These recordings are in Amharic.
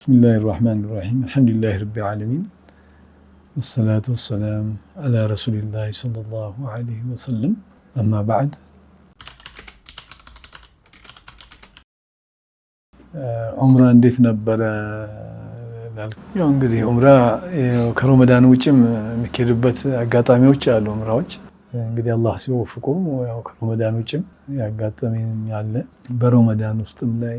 Bismillahirrahmanirrahim. Elhamdülillahi Rabbil alemin. Vessalatu vesselamu ala Resulillahi sallallahu aleyhi ve sellem. Amma ba'd. ዑምራ እንዴት ነበረ? ያው እንግዲህ ዑምራ ከረመዳን ውጭም የሚካሄድበት አጋጣሚዎች አሉ። ዑምራዎች እንግዲህ አላህ ሲወፍቁ ያው ከረመዳን ውጭም ያጋጠመኝ አለ። በረመዳን ውስጥም ላይ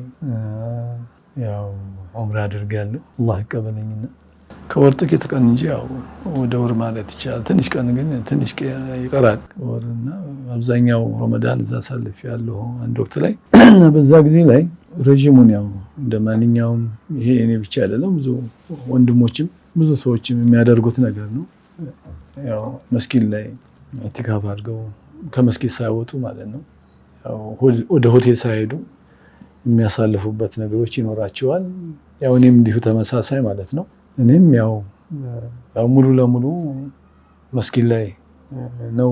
ያው ዑምራ አድርጋለሁ። አላህ ይቀበለኝና ከወር ጥቂት ቀን እንጂ ያው ወደ ወር ማለት ይቻላል። ትንሽ ቀን ግን ትንሽ ይቀራል ወርና አብዛኛው ረመዳን እዛ አሳልፌያለሁ አንድ ወቅት ላይ በዛ ጊዜ ላይ ረጅሙን ያው እንደማንኛውም ይሄ እኔ ብቻ አይደለም ብዙ ወንድሞችም ብዙ ሰዎችም የሚያደርጉት ነገር ነው። ያው መስጊድ ላይ ኢዕቲካፍ አድርገው ከመስጊድ ሳይወጡ ማለት ነው ያው ወደ ሆቴል ሳይሄዱ የሚያሳልፉበት ነገሮች ይኖራቸዋል። ያው እኔም እንዲሁ ተመሳሳይ ማለት ነው። እኔም ያው ሙሉ ለሙሉ መስጊድ ላይ ነው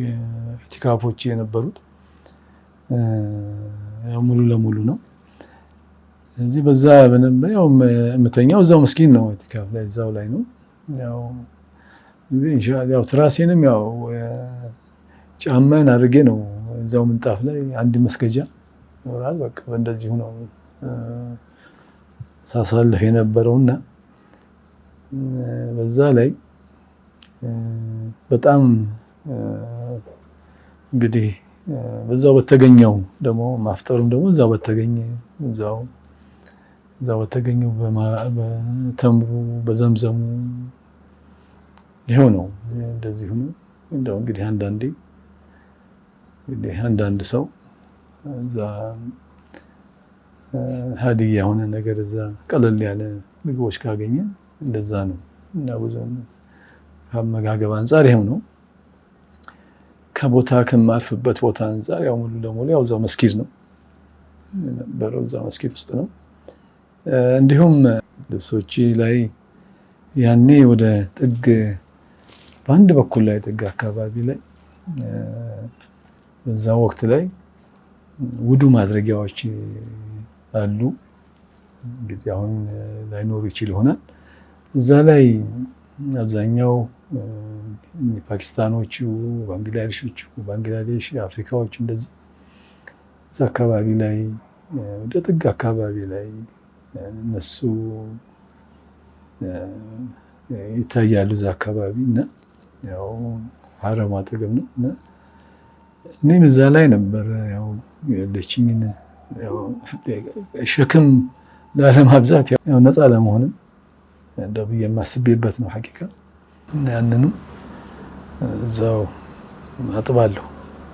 ኢዕቲካፎች የነበሩት። ያው ሙሉ ለሙሉ ነው። ስለዚህ በዛ ያው የምተኛው እዛው መስጊድ ነው፣ ኢዕቲካፍ ላይ እዛው ላይ ነው። ያው ኢንሻአላህ ያው ትራሴንም ያው ጫማን አድርጌ ነው እዛው ምንጣፍ ላይ አንድ መስገጃ ይኖራል። በቃ እንደዚሁ ነው ሳሳልፍ የነበረውና በዛ ላይ በጣም እንግዲህ በዛው በተገኘው ደግሞ ማፍጠሩም ደግሞ እዛው በተገኘው በተምሩ በዘምዘሙ ይሄው ነው። እንደዚሁ ነው። እንደው እንግዲህ አንዳንድ ሰው እዛ ሀዲያ የሆነ ነገር እዛ ቀለል ያለ ምግቦች ካገኘ እንደዛ ነው እና ብዙ ከአመጋገብ አንፃር ይሄው ነው። ከቦታ ከማልፍበት ቦታ አንፃር ያው ሙሉ ለሙሉ ያው እዛው መስጊድ ነው የነበረው፣ እዛው መስጊድ ውስጥ ነው። እንዲሁም ልብሶቼ ላይ ያኔ ወደ ጥግ በአንድ በኩል ላይ ጥግ አካባቢ ላይ በዛ ወቅት ላይ ውዱ ማድረጊያዎች አሉ። እንግዲህ አሁን ላይኖሩ ይችል ይሆናል። እዛ ላይ አብዛኛው ፓኪስታኖቹ፣ ባንግላዴሽ፣ አፍሪካዎች እንደዚህ እዛ አካባቢ ላይ ወደ ጥግ አካባቢ ላይ እነሱ ይታያሉ እዛ አካባቢ እና ያው ሐረም አጠገብ ነው እና እኔም እዛ ላይ ነበር ያው ያለችኝን ያው ሸክም ላለማብዛት ያው ነፃ ለመሆንም እንደው የማስቤበት ነው ሐቂቃ እና ያንኑ እዛው አጥባለሁ።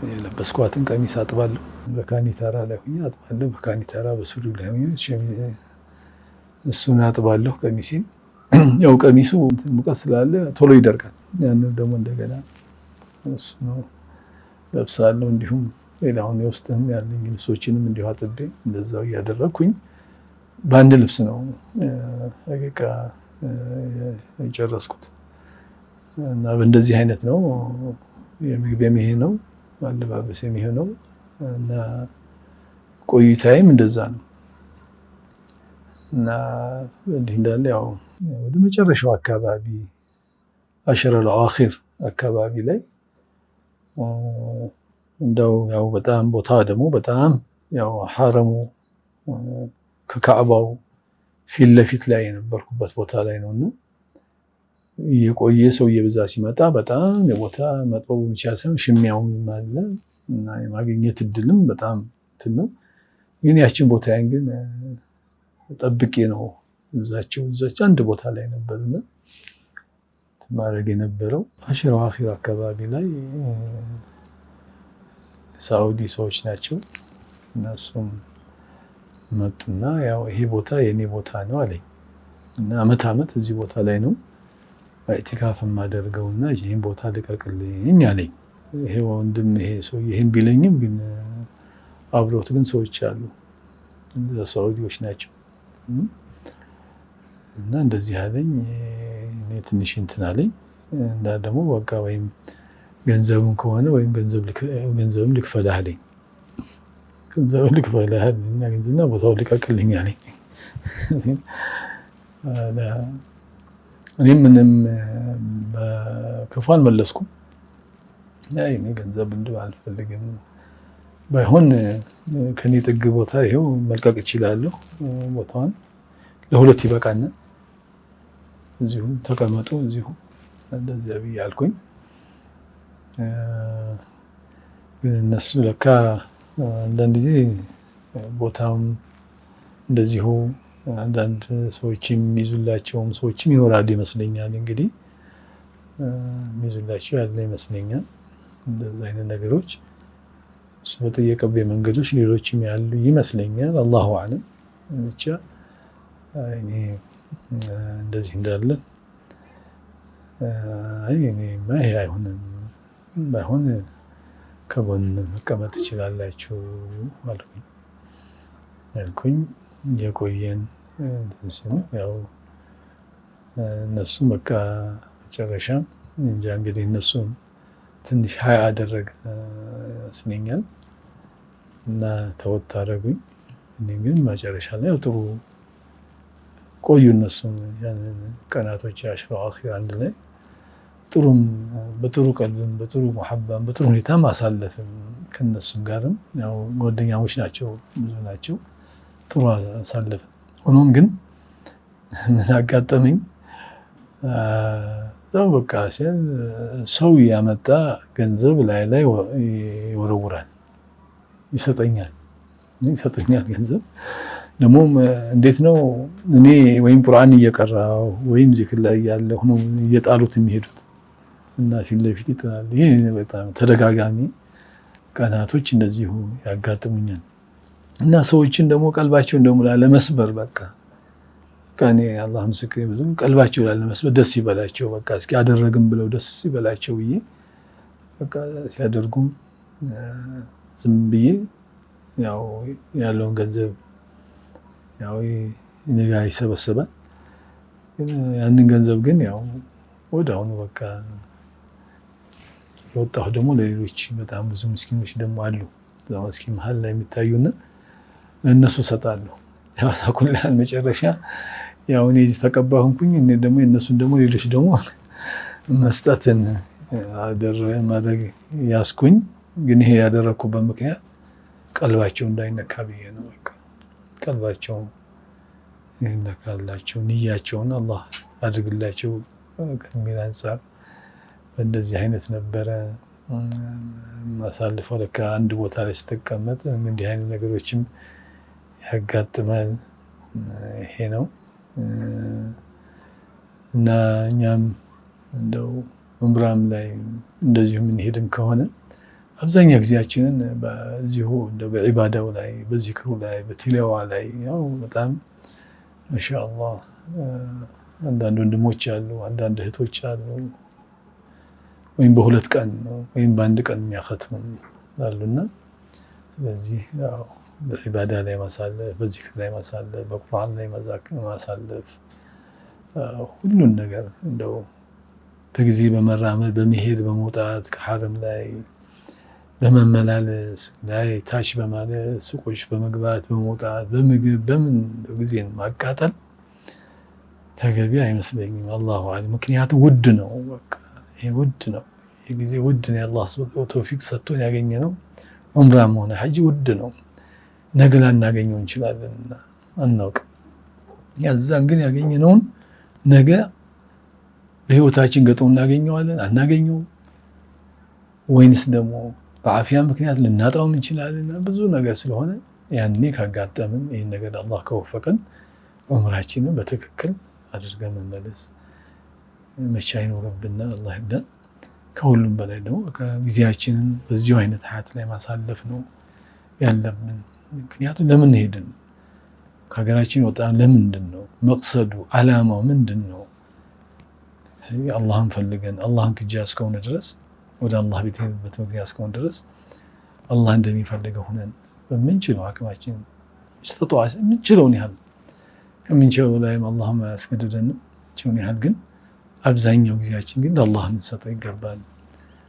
የለበስኳትን ቀሚስ አጥባለሁ። በካኒተራ ላይ ሆኜ አጥባለሁ። በካኒተራ በሱሪ ላይ ሆኜ እሱን አጥባለሁ ቀሚሴን። ያው ቀሚሱ ሙቀት ስላለ ቶሎ ይደርቃል። ያንን ደግሞ እንደገና እሱ ነው ለብሳለሁ። እንዲሁም ሌላውን የውስጥም ያለኝ ልብሶችንም እንዲሁ አጥቤ እንደዛው እያደረኩኝ በአንድ ልብስ ነው ሐቂቃ የጨረስኩት እና በእንደዚህ አይነት ነው የምግቤም ይሄ ነው፣ አለባበሴም ይሄ ነው እና ቆይታዬም እንደዛ ነው እና እንዲህ እንዳለ ያው ወደ መጨረሻው አካባቢ አሽረል አዋኺር አካባቢ ላይ እንደው ያው በጣም ቦታ ደግሞ በጣም ያው ሐረሙ ከካዕባው ፊት ለፊት ላይ የነበርኩበት ቦታ ላይ ነውና የቆየ ሰው እየበዛ ሲመጣ በጣም የቦታ መጥበቡ ብቻ ሳይሆን ሽሚያውም አለ እና የማግኘት እድልም በጣም እንትን ነው። ግን ያችን ቦታዬን ግን ጠብቄ ነው እዛች አንድ ቦታ ላይ ነበርና ማድረግ የነበረው አሽረል አዋኺር አካባቢ ላይ ሳውዲ ሰዎች ናቸው። እነሱም መጡና ያው ይሄ ቦታ የኔ ቦታ ነው አለኝ እና አመት እዚህ ቦታ ላይ ነው ኢዕቲካፍ የማደርገውና ይሄን ቦታ ልቀቅልኝ አለኝ። ይሄ ወንድም ይሄ ሰው ይሄን ቢለኝም ግን አብሮት ግን ሰዎች አሉ ሳውዲዎች ናቸው እና እንደዚህ አለኝ። እኔ ትንሽ እንትን አለኝ እና ደግሞ በቃ ወይም ገንዘብም ከሆነ ወይም ገንዘብም ልክፈልህ አለኝ። ገንዘብም ልክፈልህ እና ቦታው ልቀቅልኝ አለኝ። እኔም ምንም በክፉ አልመለስኩም። እኔ ገንዘብ እንደው አልፈልግም፣ ባይሆን ከኔ ጥግ ቦታ ይሄው መልቀቅ እችላለሁ፣ ቦታውን ለሁለት ይበቃና እዚሁ ተቀመጡ እዚሁ እንደዚያ ብዬ አልኩኝ። ግን እነሱ ለካ አንዳንድ ጊዜ ቦታውም እንደዚሁ አንዳንድ ሰዎችም የሚይዙላቸውም ሰዎችም ይኖራሉ ይመስለኛል። እንግዲህ የሚይዙላቸው ያለ ይመስለኛል እንደዛ አይነት ነገሮች እሱ በጠየቀብኝ መንገዶች ሌሎችም ያሉ ይመስለኛል። አላሁ አለም። ብቻ እኔ እንደዚህ እንዳለ እኔማ ይሄ አይሆንም፣ ባይሆን ከጎን መቀመጥ ትችላላችሁ አልኩኝ። የቆየን ያው እነሱ በቃ መጨረሻ እንጃ እንግዲህ እነሱ ትንሽ ሀያ አደረገ ይመስለኛል እና ተወት አደረጉኝ። እኔ ግን መጨረሻ ላይ ጥሩ ቆዩ። እነሱም ያንን ቀናቶች አሽረው አኺር አንድ ላይ ጥሩም በጥሩ ቀልብም በጥሩ መሐባም በጥሩ ሁኔታ ማሳለፍም ከነሱም ጋርም ያው ጓደኛሞች ናቸው፣ ብዙ ናቸው። ጥሩ አሳለፍን። ሆኖም ግን ምን አጋጠመኝ? እዛው በቃ ሰው ያመጣ ገንዘብ ላይ ይወረውራል፣ ይሰጠኛል ገንዘብ። ደግሞ እንዴት ነው እኔ ወይም ቁርአን እየቀራሁ ወይም ዚክር ላይ ያለሁ ነው እየጣሉት የሚሄዱት እና ፊት ለፊት ይጥላሉ። ይሄ በጣም ተደጋጋሚ ቀናቶች እንደዚሁ ያጋጥሙኛል። እና ሰዎችን ደግሞ ቀልባቸውን ደግሞ ላለመስበር በቃ እኔ አላህ ምስክሬ ብዙ ቀልባቸው ላለመስበር ደስ ይበላቸው፣ በቃ እስኪ አደረግም ብለው ደስ ይበላቸው ብዬ በቃ ሲያደርጉም ዝም ብዬ ያው ያለውን ገንዘብ ያው እኔ ጋር ይሰበሰባል። ያንን ገንዘብ ግን ያው ወዲያውኑ በቃ የወጣሁ ደግሞ ለሌሎች በጣም ብዙ ምስኪኖች ደግሞ አሉ እዛው ምስኪን መሀል ላይ የሚታዩና ለእነሱ እሰጣለሁ። ያው ተኩላል መጨረሻ ያው እኔ እዚህ ተቀባሁኝ። እኔ ደግሞ የእነሱን ደግሞ ሌሎች ደግሞ መስጠትን ማድረግ ያስኩኝ። ግን ይሄ ያደረኩበት ምክንያት ቀልባቸው እንዳይነካ ብዬ ነው። በቃ ቀልባቸው ይነካላቸው፣ ንያቸውን አላህ አድርግላቸው ከሚል አንፃር በእንደዚህ አይነት ነበረ ማሳልፈው። ለካ አንድ ቦታ ላይ ስትቀመጥ እንዲህ አይነት ነገሮችም ያጋጥማል። ይሄ ነው እና እኛም እንደው ዑምራም ላይ እንደዚሁ የምንሄድም ከሆነ አብዛኛው ጊዜያችንን በዚሁ በዒባዳው ላይ በዚክሩ ላይ በቲላዋ ላይ ያው በጣም ማሻአላህ አንዳንድ ወንድሞች አሉ፣ አንዳንድ እህቶች አሉ ወይም በሁለት ቀን ወይም በአንድ ቀን የሚያኸትሙ አሉና ስለዚህ ያው በዒባዳ ላይ ማሳለፍ፣ በዚክር ላይ ማሳለፍ፣ በቁርአን ላይ ማሳለፍ ሁሉን ነገር እንደው በጊዜ በመራመድ በመሄድ በመውጣት ከሐረም ላይ በመመላለስ ላይ ታች በማለት ሱቆች በመግባት በመውጣት በምግብ በምን ጊዜን ማቃጠል ተገቢ አይመስለኝም። አላሁ አለም። ምክንያቱም ውድ ነው፣ በቃ ይሄ ውድ ነው፣ የጊዜ ውድ ነው። የአላህ ተውፊቅ ሰጥቶን ያገኘ ነው። ዑምራም ሆነ ሐጅ ውድ ነው። ነገ ላናገኘው እንችላለን፣ አናውቅም። ያዛን ግን ያገኘነውን ነገ በህይወታችን ገጥሞ እናገኘዋለን አናገኘው፣ ወይንስ ደግሞ በአፊያ ምክንያት ልናጣው እንችላለን። ብዙ ነገር ስለሆነ ያኔ ካጋጠምን ይህን ነገር አላህ ከወፈቀን ዑምራችንን በትክክል አድርገን መመለስ መቻ ይኖርብና አላህ ይርዳን። ከሁሉም በላይ ደግሞ ጊዜያችንን በዚሁ አይነት ሀያት ላይ ማሳለፍ ነው ያለብን። ምክንያቱም ለምን ሄድን? ከሀገራችን ወጣን ለምንድን ነው? መቅሰዱ አላማው ምንድን ነው? አላህን ፈልገን አላህን ክጃ እስከሆነ ድረስ ወደ አላህ ቤት ሄድበት ምክንያት እስከሆነ ድረስ አላህ እንደሚፈልገው ሆነን በምንችለው አቅማችን ስተጧስ ምንችለውን ያህል ከምንችለው ላይም አላህ ማያስገድደንም ቸውን ያህል ግን አብዛኛው ጊዜያችን ግን ለአላህ እንሰጠው ይገባል።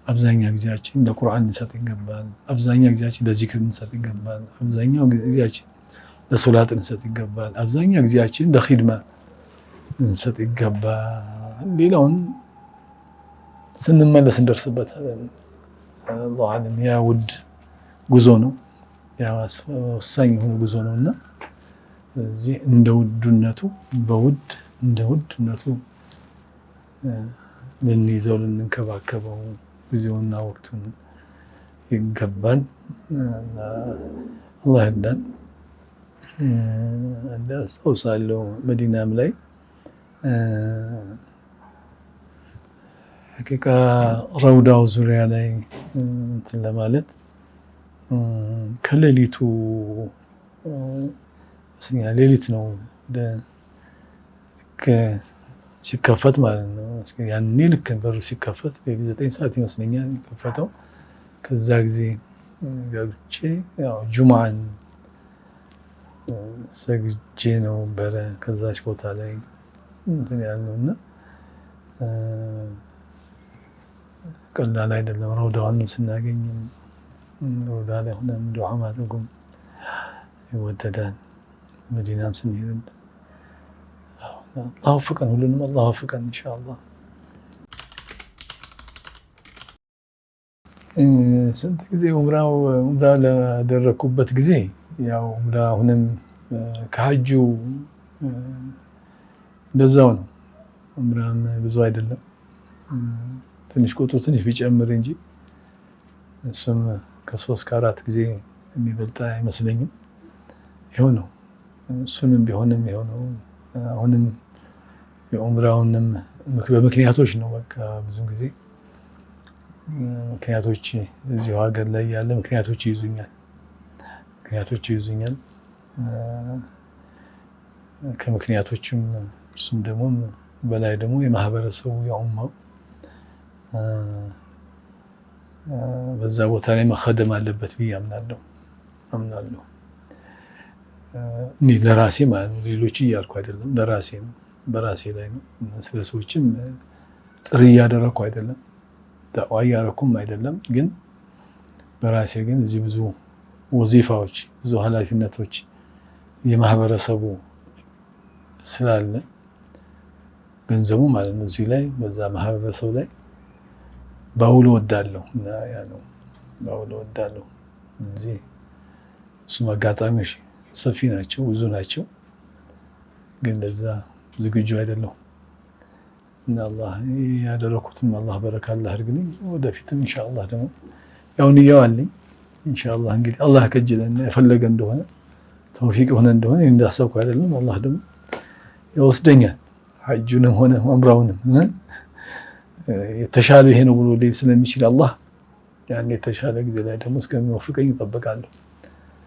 አብዛኛው ጊዜያችን ለቁርአን እንሰጠው ይገባል። አብዛኛው ጊዜያችን ለዚክር እንሰጠው ይገባል። አብዛኛው ጊዜያችን ለሶላት እንሰጠው ይገባል። አብዛኛው ጊዜያችን ለኺድማ ልንሰጥ ይገባል። ሌላውን ስንመለስ እንደርስበታለን። አላሁ አዕለም። ያ ውድ ጉዞ ነው፣ ያ ወሳኝ የሆነ ጉዞ ነውና እዚህ እንደ ውድነቱ እንደ ውድነቱ ልንይዘው ልንንከባከበው ጊዜውና ወቅቱን ይገባል። አላህ ይርዳን። አስታውሳለሁ መዲናም ላይ ሐቂቃ ረውዳው ዙሪያ ላይ እንትን ለማለት ከሌሊቱ ሌሊት ነው ሲከፈት ማለት ነው። ያኔ ልክ በሩ ሲከፈት 9 ሰዓት ይመስለኛል የከፈተው። ከዛ ጊዜ ገብቼ ያው ጁምዓን ሰግጄ ነው በረ ከዛች ቦታ ላይ እንትን ያለውና ቀላል አይደለም። ረውዳውን ስናገኝ ረውዳ ላይ ሆነን ዱዓ ማድረጉም ይወደዳል። መዲናም ስንሄድ አላህ ወፍቀን፣ ሁሉንም አላህ ወፍቀን ኢንሻአላህ። ስንት ጊዜ ዑምራ ላደረኩበት ጊዜ ያው ዑምራ አሁንም ከሐጁ እንደዛው ነው። ዑምራም ብዙ አይደለም፣ ትንሽ ቁጥሩ ትንሽ ቢጨምር እንጂ እሱም ከ3 ከ4 ጊዜ የሚበልጥ አይመስለኝም። ይኸው ነው። እሱንም ቢሆንም ይኸው ነው። አሁንም የዑምራውንም በምክንያቶች ነው። በቃ ብዙ ጊዜ ምክንያቶች እዚሁ ሀገር ላይ ያለ ምክንያቶች ይይዙኛል። ከምክንያቶችም እሱም ደግሞ በላይ ደግሞ የማህበረሰቡ የኡማው በዛ ቦታ ላይ መኸደም አለበት ብዬ አምናለሁ። እኔ ለራሴ ማለት ነው፣ ሌሎች እያልኩ አይደለም፣ ለራሴ ነው፣ በራሴ ላይ ነው። ስለ ሰዎችም ጥሪ እያደረኩ አይደለም፣ ዳዕዋ እያደረኩም አይደለም። ግን በራሴ ግን እዚህ ብዙ ወዚፋዎች፣ ብዙ ኃላፊነቶች የማህበረሰቡ ስላለ ገንዘቡ ማለት ነው እዚህ ላይ በዛ ማህበረሰቡ ላይ ባውሎ ወዳለሁ እና ያ ነው ባውሎ ወዳለሁ እንጂ እሱም አጋጣሚዎች ሰፊ ናቸው፣ ብዙ ናቸው። ግን ለዛ ዝግጁ አይደለሁም እና አላህ ያደረኩትን አላህ በረካ አላህ አድርግልኝ። ወደፊትም ኢንሻአላህ ደግሞ ያው ንያው አለኝ ኢንሻአላህ። እንግዲህ አላህ ከጀለና የፈለገ እንደሆነ ተውፊቅ ሆነ እንደሆነ እንዳሰብኩ አይደለም፣ አላህ ደግሞ ይወስደኛል። ሐጁንም ሆነ ዑምራውንም የተሻለ ይሄ ነው ብሎ ስለሚችል አላህ ያን የተሻለ ጊዜ ላይ ደግሞ እስከሚወፍቀኝ እጠብቃለሁ።